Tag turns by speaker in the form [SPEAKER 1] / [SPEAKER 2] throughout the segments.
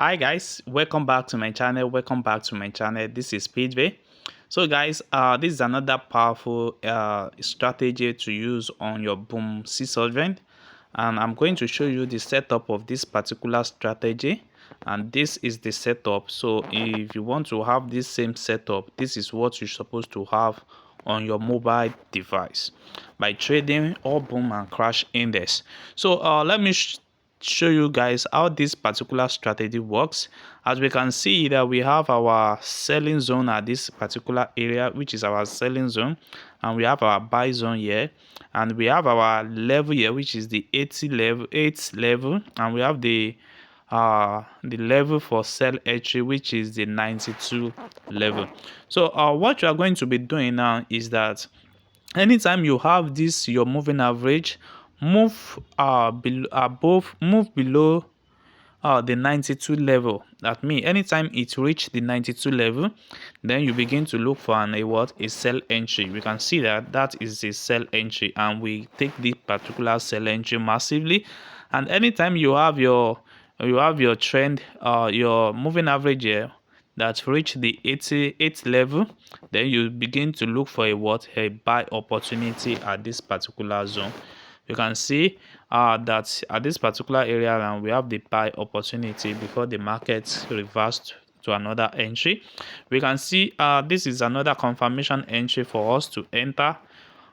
[SPEAKER 1] Hi guys, welcome back to my channel. This is PJ. So guys, this is another powerful strategy to use on your boom 600, and I'm going to show you the setup of this particular strategy. And this is the setup. So if you want to have this same setup, this is what you're supposed to have on your mobile device by trading all boom and crash index. So let me show you guys how this particular strategy works. As we can see that we have our selling zone at this particular area, which is our selling zone, and we have our buy zone here, and we have our level here, which is the 8th level, and we have the level for sell entry, which is the 92 level. So what you are going to be doing now is that anytime you have this your moving average, move move below the 92 level. That means anytime it reach the 92 level, then you begin to look for a sell entry. We can see that that is a sell entry, and we take the particular sell entry massively. And anytime you have your trend, your moving average here that reach the 88th level, then you begin to look for a buy opportunity at this particular zone. You can see that at this particular area now we have the buy opportunity before the market reversed to another entry. We can see this is another confirmation entry for us to enter.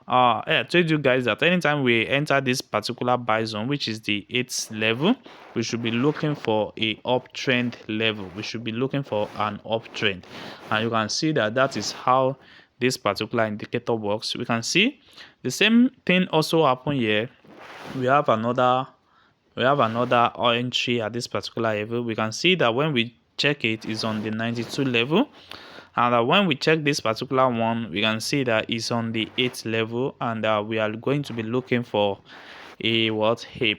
[SPEAKER 1] I told you guys that anytime we enter this particular buy zone, which is the 8th level, we should be looking for a uptrend level. We should be looking for an uptrend, and you can see that that is how this particular indicator works. We can see the same thing also happen here. We have another entry at this particular level. We can see that when we check it is on the 92 level, and when we check this particular one, we can see that it's on the 8th level, and we are going to be looking for a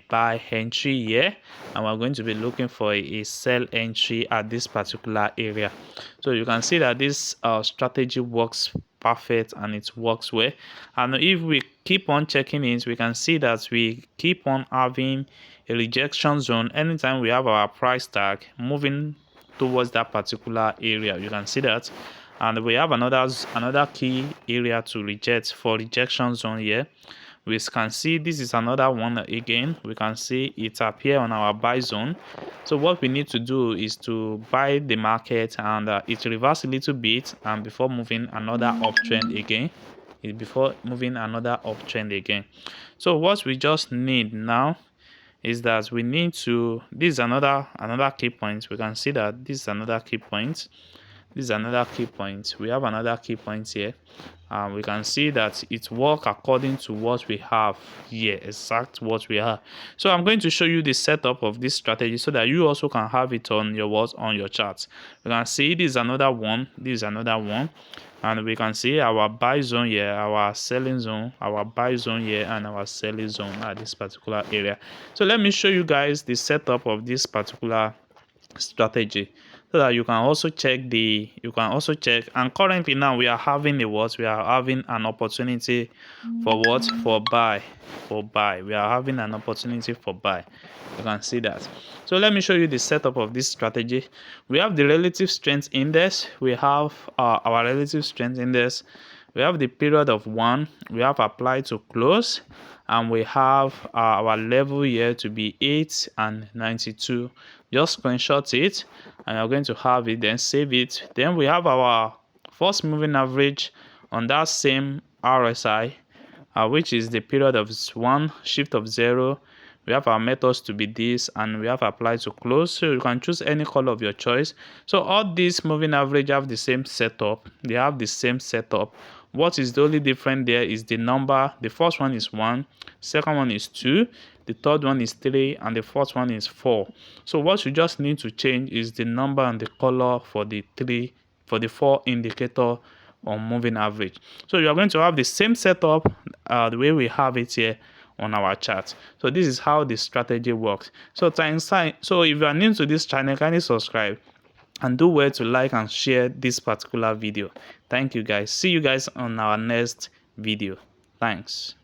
[SPEAKER 1] buy entry here, and we're going to be looking for a sell entry at this particular area. So you can see that this strategy works perfect, and it works well. And if we keep on checking it, we can see that we keep on having a rejection zone anytime we have our price tag moving towards that particular area. You can see that, and we have another key area to reject for rejection zone here. We can see this is another one again. We can see it appear on our buy zone. So what we need to do is to buy the market, and it reverse a little bit, and before moving another uptrend again. So what we just need now is that we need to, this is another key point. We can see that this is another key point. We have another key point here. We can see that it works according to what we have here, exact what we have. So I'm going to show you the setup of this strategy so that you also can have it on your charts. We can see this is another one, and we can see our buy zone here, our selling zone, our buy zone here, and our selling zone at this particular area. So let me show you guys the setup of this particular strategy so that you can also check and currently now we are having an opportunity for buy. We are having an opportunity for buy. You can see that. So let me show you the setup of this strategy. We have the relative strength index. We have our relative strength index. We have the period of 1. We have apply to close, and we have our level here to be 8 and 92. Just screenshot it, and you're going to have it, then save it. Then we have our first moving average on that same RSI, which is the period of 1, shift of 0. We have our methods to be this, and we have apply to close. So you can choose any color of your choice. So all these moving average have the same setup. They have the same setup. What is the only different there is the number. The first one is 1, second one is 2, the third one is 3, and the fourth one is 4. So what you just need to change is the number and the color for the 4 indicator on moving average. So you are going to have the same setup the way we have it here on our chart. So this is how the strategy works. So so if you are new to this channel, kindly subscribe and do well to like and share this particular video. Thank you guys. See you guys on our next video. Thanks.